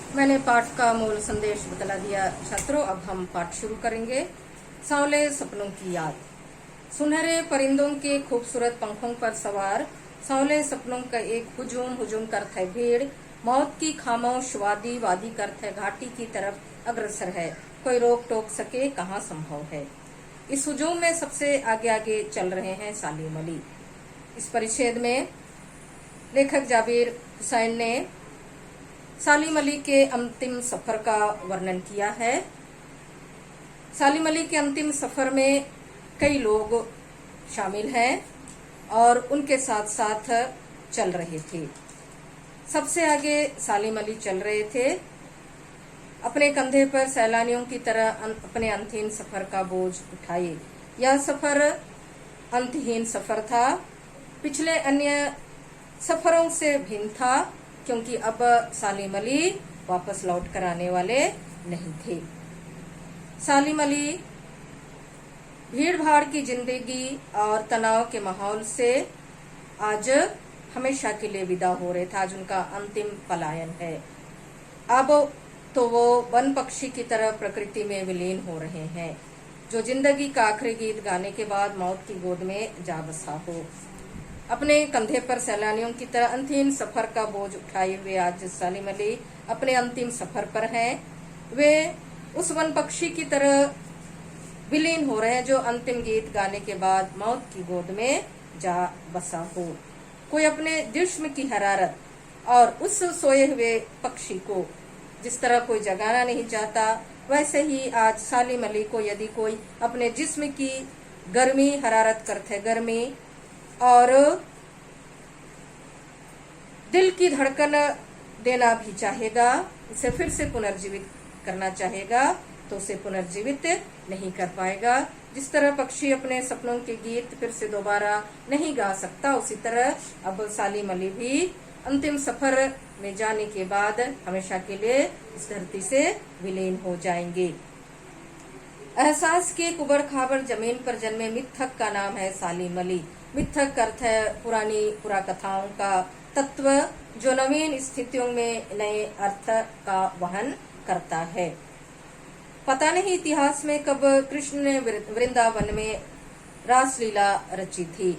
मैंने पाठ का मूल संदेश बतला दिया छात्रों। अब हम पाठ शुरू करेंगे। सांवले सपनों की याद। सुनहरे परिंदों के खूबसूरत पंखों पर सवार सांवले सपनों का एक हुजूम हुजूम करत है भीड़। मौत की खामोश वादी वादी करत है घाटी की तरफ अग्रसर है। कोई रोक टोक सके कहाँ संभव है। इस हुजूम में सबसे आगे आगे चल रहे हैं सालिम अली। इस परिच्छेद में लेखक जाबिर हुसैन ने सालिम अली के अंतिम सफर का वर्णन किया है। सालिम अली के अंतिम सफर में कई लोग शामिल हैं और उनके साथ साथ चल रहे थे। सबसे आगे सालिम अली चल रहे थे। अपने कंधे पर सैलानियों की तरह अपने अंतहीन सफर का बोझ उठाए। यह सफर अंतहीन सफर था। पिछले अन्य सफरों से भिन्न था क्योंकि अब सालिम अली वापस लौट कर आने वाले नहीं थे। सालिम अली भीड़ भाड़ की जिंदगी और तनाव के माहौल से आज हमेशा के लिए विदा हो रहे थे। आज उनका अंतिम पलायन है। अब तो वो वन पक्षी की तरह प्रकृति में विलीन हो रहे हैं, जो जिंदगी का आखिरी गीत गाने के बाद मौत की गोद में जा बसा हो। अपने कंधे पर सैलानियों की तरह अंतिम सफर का बोझ उठाए हुए आज सालिम अली अपने अंतिम सफर पर हैं। वे उस वन पक्षी की तरह विलीन हो रहे हैं जो अंतिम गीत गाने के बाद मौत की गोद में जा बसा हो। कोई अपने जिस्म की हरारत और उस सोए हुए पक्षी को जिस तरह कोई जगाना नहीं चाहता, वैसे ही आज सालिम अली को यदि कोई अपने जिस्म की गर्मी हरारत करते गर्मी और दिल की धड़कन देना भी चाहेगा, उसे फिर से पुनर्जीवित करना चाहेगा, तो उसे पुनर्जीवित नहीं कर पाएगा। जिस तरह पक्षी अपने सपनों के गीत फिर से दोबारा नहीं गा सकता, उसी तरह अब सालिम अली भी अंतिम सफर में जाने के बाद हमेशा के लिए इस धरती से विलीन हो जाएंगे। एहसास के कुबड़ खाबड़ जमीन पर जन्मे मिथक का नाम है सालिम अली। मिथक अर्थ है पुरानी पुराकथाओं का तत्व जो नवीन स्थितियों में नए अर्थ का वहन करता है। पता नहीं इतिहास में कब कृष्ण ने वृंदावन में रासलीला रची थी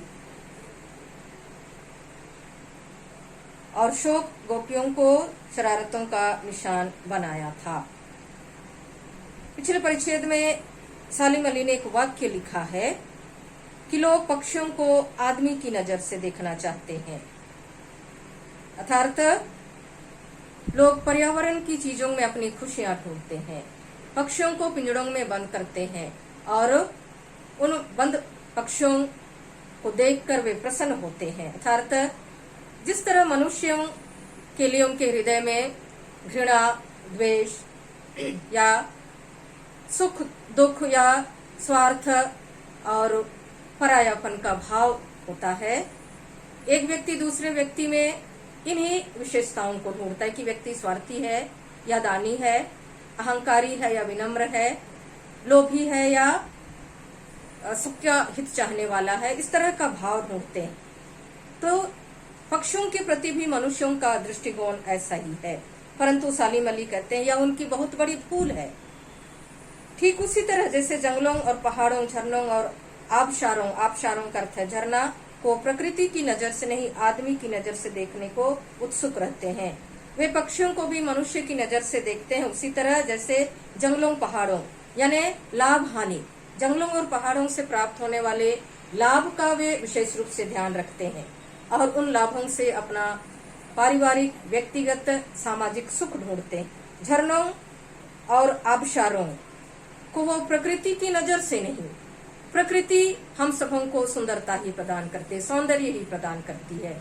और शोक गोपियों को शरारतों का निशान बनाया था। पिछले परिच्छेद में सालिम अली ने एक वाक्य लिखा है कि लोग पक्षियों को आदमी की नजर से देखना चाहते हैं। अर्थात लोग पर्यावरण की चीजों में अपनी खुशियां ढूंढते हैं, पक्षियों को पिंजड़ों में बंद करते हैं और उन बंद पक्षियों को देखकर वे प्रसन्न होते हैं। अर्थात जिस तरह मनुष्यों के लिए उनके हृदय में घृणा, द्वेष या सुख दुख या स्वार्थ और परायापन का भाव होता है, एक व्यक्ति दूसरे व्यक्ति में इन्हीं विशेषताओं को ढूंढता है कि व्यक्ति स्वार्थी है या दानी है, अहंकारी है या विनम्र है, लोभी है या सबका हित चाहने वाला है। इस तरह का भाव ढूंढते हैं। तो पक्षियों के प्रति भी मनुष्यों का दृष्टिकोण ऐसा ही है, परंतु सालिम अली कहते हैं यह उनकी बहुत बड़ी भूल है। ठीक उसी तरह जैसे जंगलों और पहाड़ों, झरनों और आबशारों का अर्थ है झरना को प्रकृति की नजर से नहीं आदमी की नजर से देखने को उत्सुक रहते हैं, वे पक्षियों को भी मनुष्य की नजर से देखते हैं। उसी तरह जैसे जंगलों पहाड़ों यानी लाभ हानि, जंगलों और पहाड़ों से प्राप्त होने वाले लाभ का वे विशेष रूप से ध्यान रखते हैं और उन लाभों से अपना पारिवारिक, व्यक्तिगत, सामाजिक सुख ढूंढते हैं। झरनों और आबशारों को वो प्रकृति की नजर से नहीं, प्रकृति हम सबों को सुंदरता ही प्रदान करती है, सौंदर्य ही प्रदान करती है।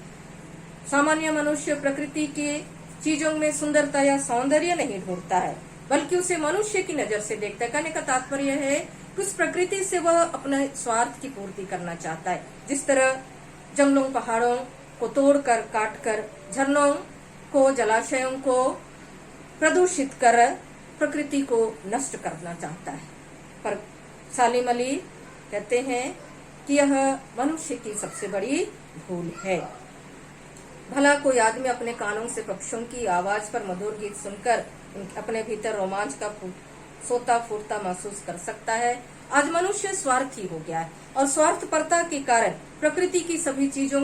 सामान्य मनुष्य प्रकृति की चीजों में सुंदरता या सौंदर्य नहीं ढूंढता है, बल्कि उसे मनुष्य की नजर से देखता है। कहने का तात्पर्य है कि उस प्रकृति से वह अपने स्वार्थ की पूर्ति करना चाहता है। जिस तरह जंगलों पहाड़ों को तोड़कर, काटकर, झरनों को, जलाशयों को प्रदूषित कर प्रकृति को नष्ट करना चाहता है, पर सालिम अली कहते हैं कि यह मनुष्य की सबसे बड़ी भूल है। भला कोई आदमी अपने कानों से पक्षियों की आवाज पर मधुर गीत सुनकर अपने भीतर रोमांच का सोता फूटता महसूस कर सकता है। आज मनुष्य स्वार्थी हो गया है और स्वार्थपरता के कारण प्रकृति की सभी चीजों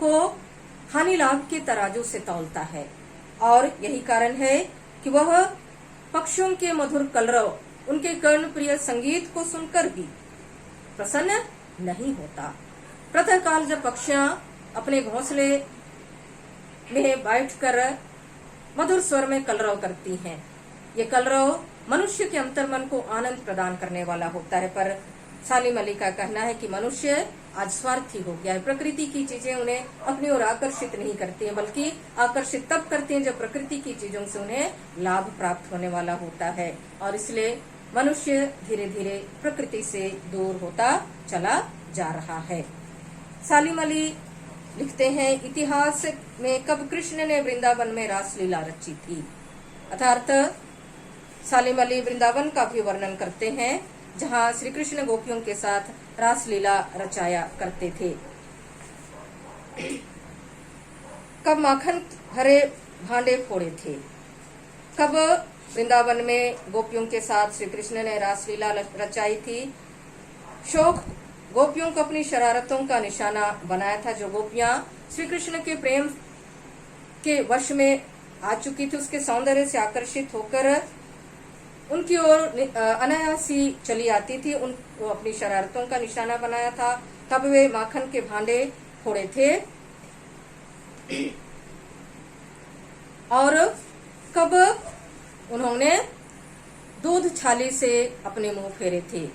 को हानि लाभ के तराजू से तौलता है और यही कारण है कि वह पक्षियों के मधुर कलरव, उनके कर्ण प्रिय संगीत को सुनकर भी प्रसन्न नहीं होता। प्रातःकाल जब पक्षियां अपने घोंसले में बैठकर मधुर स्वर में कलरव करती हैं, ये कलरव मनुष्य के अंतर्मन को आनंद प्रदान करने वाला होता है। पर सालिम अली का कहना है कि मनुष्य आज स्वार्थी हो गया है। प्रकृति की चीजें उन्हें अपनी ओर आकर्षित नहीं करती हैं, बल्कि आकर्षित तब करती हैं जब प्रकृति की चीजों से उन्हें लाभ प्राप्त होने वाला होता है और इसलिए मनुष्य धीरे धीरे प्रकृति से दूर होता चला जा रहा है। सालिम अली लिखते हैं, इतिहास में कब कृष्ण ने वृंदावन में रासलीला रची थी। अर्थात सालिम अली वृंदावन का भी वर्णन करते हैं जहां श्री कृष्ण गोपियों के साथ रासलीला रचाया करते थे। कब माखन भरे भांडे फोड़े थे, कब वृंदावन में गोपियों के साथ श्री कृष्ण ने रासलीला रचाई थी। शोक गोपियों को अपनी शरारतों का निशाना बनाया था। जो गोपियां श्री कृष्ण के प्रेम के वश में आ चुकी थी, उसके सौंदर्य से आकर्षित होकर उनकी ओर अनायास ही चली आती थी, उनको अपनी शरारतों का निशाना बनाया था। तब वे माखन के भांडे फोड़े थे और कब उन्होंने दूध छाली से अपने मुंह फेरे थे,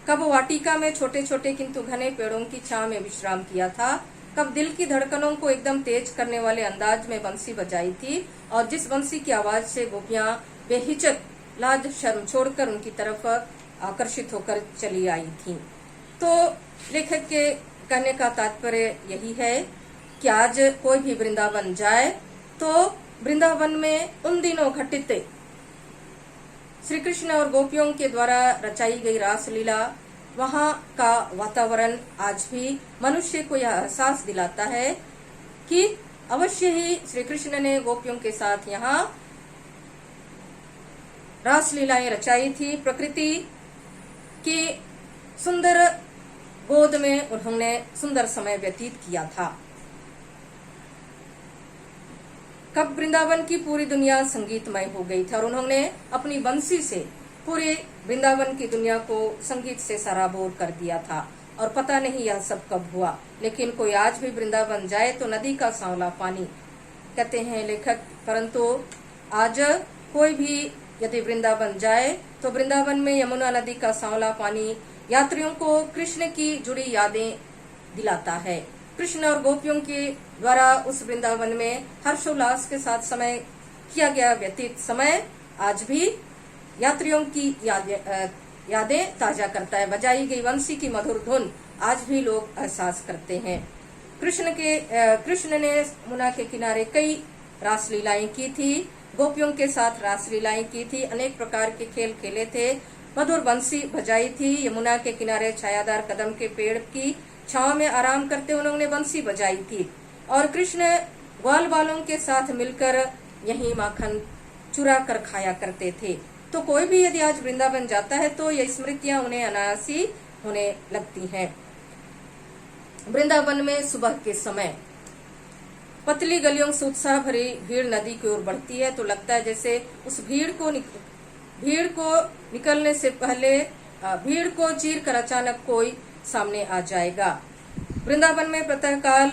कब वाटिका में छोटे छोटे किंतु घने पेड़ों की छांव में विश्राम किया था, कब दिल की धड़कनों को एकदम तेज करने वाले अंदाज में बंसी बजाई थी और जिस बंसी की आवाज से गोपियां बेहिचक लाज शर्म छोड़कर उनकी तरफ आकर्षित होकर चली आई थीं। तो लेखक के कहने का तात्पर्य यही है कि आज कोई भी वृंदावन जाए तो वृंदावन में उन दिनों घटित श्री कृष्ण और गोपियों के द्वारा रचाई गई रासलीला, वहां का वातावरण आज भी मनुष्य को यह एहसास दिलाता है कि अवश्य ही श्री कृष्ण ने गोपियों के साथ यहाँ रासलीलाएं रचाई थी। प्रकृति की सुंदर गोद में उन्होंने सुंदर समय व्यतीत किया था। कब वृंदावन की पूरी दुनिया संगीतमय हो गई थी और उन्होंने अपनी बंसी से पूरे वृंदावन की दुनिया को संगीत से सराबोर कर दिया था और पता नहीं यह सब कब हुआ। लेकिन कोई आज भी वृंदावन जाए तो नदी का सांवला पानी, कहते हैं लेखक, परंतु आज कोई भी यदि वृंदावन जाए तो वृंदावन में यमुना नदी का सांवला पानी यात्रियों को कृष्ण की जुड़ी यादें दिलाता है। कृष्ण और गोपियों के द्वारा उस वृंदावन में हर्षोल्लास के साथ समय किया गया व्यतीत समय आज भी यात्रियों की यादें ताजा करता है। बजाई गई वंशी की मधुर धुन आज भी लोग एहसास करते हैं। कृष्ण ने यमुना के किनारे कई रासलीलाएं की थी, गोपियों के साथ रासलीलाएं की थी, अनेक प्रकार के खेल खेले थे, मधुर बंसी बजाई थी। यमुना के किनारे छायादार कदम के पेड़ की छांव में आराम करते उन्होंने बंसी बजाई थी और कृष्ण ग्वाल बालों के साथ मिलकर यही माखन चुरा कर खाया करते थे। तो कोई भी यदि आज वृंदावन जाता है तो ये स्मृतियां उन्हें अनायासी होने लगती हैं। वृंदावन में सुबह के समय पतली गलियों से उत्साह भरी भीड़ नदी की ओर बढ़ती है तो लगता है जैसे उस भीड़ को निकलने से पहले भीड़ को चीर कर अचानक कोई सामने आ जाएगा। वृंदावन में प्रातःकाल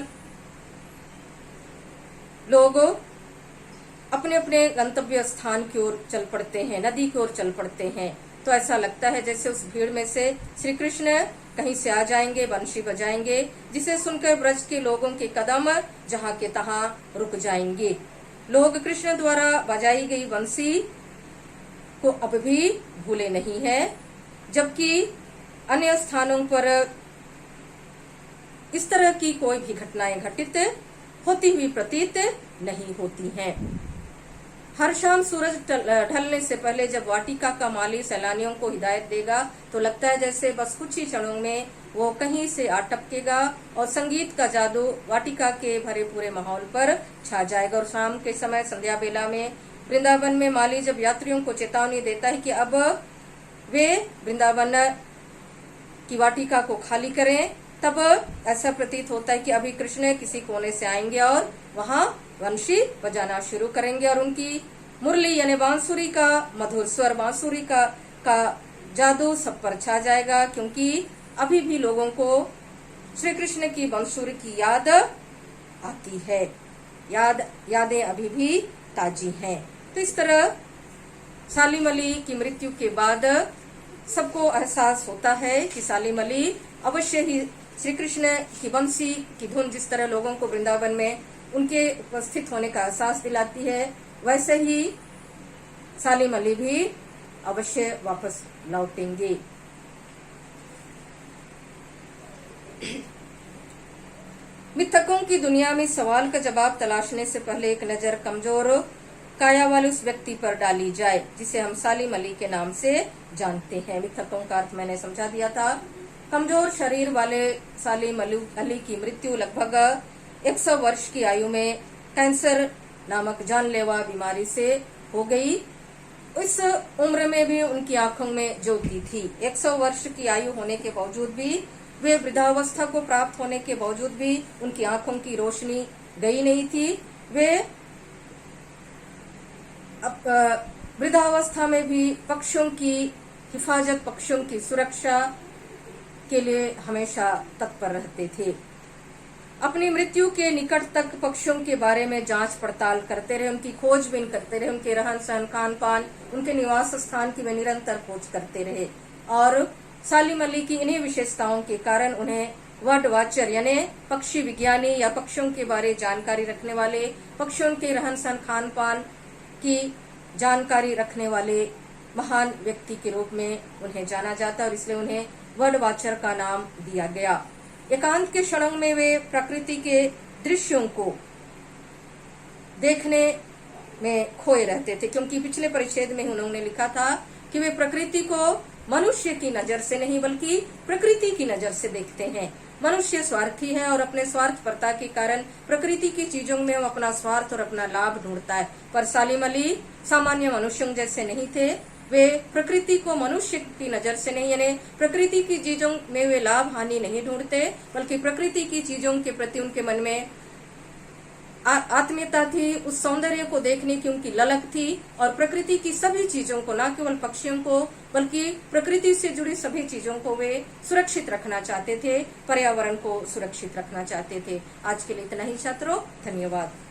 लोग अपने अपने गंतव्य स्थान की ओर चल पड़ते हैं, नदी की ओर चल पड़ते हैं तो ऐसा लगता है जैसे उस भीड़ में से श्री कृष्ण कहीं से आ जाएंगे, बंशी बजाएंगे, जिसे सुनकर ब्रज के लोगों के कदम जहां के तहां रुक जाएंगे। लोग कृष्ण द्वारा बजाई गई बंसी को अब भी भूले नहीं है, जबकि अन्य स्थानों पर इस तरह की कोई भी घटनाएं घटित होती हुई प्रतीत नहीं होती हैं। हर शाम सूरज ढलने से पहले जब वाटिका का माली सैलानियों को हिदायत देगा तो लगता है जैसे बस कुछ ही क्षणों में वो कहीं से आ टपकेगा और संगीत का जादू वाटिका के भरे पूरे माहौल पर छा जाएगा। और शाम के समय संध्या बेला में वृंदावन में माली जब यात्रियों को चेतावनी देता है कि अब वे वृंदावन की वाटिका को खाली करें, तब ऐसा प्रतीत होता है कि अभी कृष्ण किसी कोने से आएंगे और वहां वंशी बजाना शुरू करेंगे और उनकी मुरली यानी बांसुरी का मधुर स्वर, बांसुरी का जादू सब पर छा जाएगा, क्योंकि अभी भी लोगों को श्री कृष्ण की बांसुरी की याद आती है, यादें अभी भी ताजी हैं। तो इस तरह सालिम अली की मृत्यु के बाद सबको एहसास होता है कि सालिम अली अवश्य ही श्री कृष्ण की बंसी की धुन जिस तरह लोगों को वृंदावन में उनके उपस्थित होने का एहसास दिलाती है, वैसे ही सालिम अली भी अवश्य वापस लौटेंगे। मिथकों की दुनिया में सवाल का जवाब तलाशने से पहले एक नजर कमजोर काया वाले उस व्यक्ति पर डाली जाए जिसे हम सालिम अली के नाम से जानते हैं। मिथकों का अर्थ मैंने समझा दिया था। कमजोर शरीर वाले सालिम अली की मृत्यु लगभग 100 वर्ष की आयु में कैंसर नामक जानलेवा बीमारी से हो गई। इस उम्र में भी उनकी आंखों में ज्योति थी। 100 वर्ष की आयु होने के बावजूद भी, वे वृद्धावस्था को प्राप्त होने के बावजूद भी उनकी आंखों की रोशनी गई नहीं थी। वे वृद्धावस्था में भी पक्षियों की हिफाजत, पक्षियों की सुरक्षा के लिए हमेशा तत्पर रहते थे। अपनी मृत्यु के निकट तक पक्षियों के बारे में जांच पड़ताल करते रहे, उनकी खोजबीन करते रहे, उनके रहन सहन, खान पान, उनके निवास स्थान की वे निरंतर खोज करते रहे। और सालिम अली की इन्हीं विशेषताओं के कारण उन्हें बर्ड वॉचर यानी पक्षी विज्ञानी या पक्षियों के बारे जानकारी रखने वाले, पक्षियों के रहन सहन, खान पान की जानकारी रखने वाले महान व्यक्ति के रूप में उन्हें जाना जाता और इसलिए उन्हें बर्ड वॉचर का नाम दिया गया। एकांत के क्षणों में वे प्रकृति के दृश्यों को देखने में खोए रहते थे, क्योंकि पिछले परिच्छेद में उन्होंने लिखा था कि वे प्रकृति को मनुष्य की नजर से नहीं बल्कि प्रकृति की नजर से देखते हैं। मनुष्य स्वार्थी है और अपने स्वार्थपरता के कारण प्रकृति की चीजों में वो अपना स्वार्थ और अपना लाभ ढूंढता है, पर सालिम अली सामान्य मनुष्यों जैसे नहीं थे। वे प्रकृति को मनुष्य की नजर से नहीं यानी प्रकृति की चीजों में वे लाभ हानि नहीं ढूंढते, बल्कि प्रकृति की चीजों के प्रति उनके मन में आत्मीयता थी, उस सौंदर्य को देखने की उनकी ललक थी और प्रकृति की सभी चीजों को, न केवल पक्षियों को बल्कि प्रकृति से जुड़ी सभी चीजों को वे सुरक्षित रखना चाहते थे, पर्यावरण को सुरक्षित रखना चाहते थे। आज के लिए इतना ही छात्रों, धन्यवाद।